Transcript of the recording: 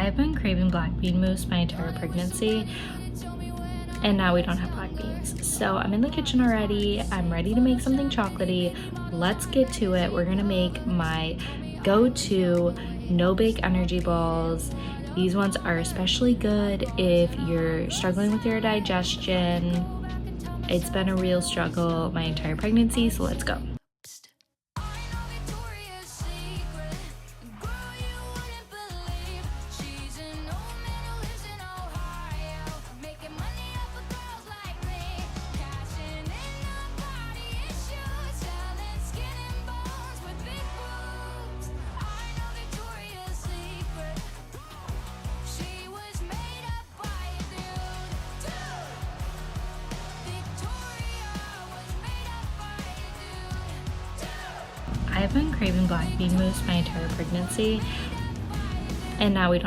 I've been craving black bean mousse my entire pregnancy, and now we don't have black beans. So I'm in the kitchen already. I'm ready to make something chocolatey. Let's get to it. We're gonna make my go-to no-bake energy balls. These ones are especially good if you're struggling with your digestion. It's been a real struggle my entire pregnancy, so let's go. I've been craving black bean mousse my entire pregnancy, and now we don't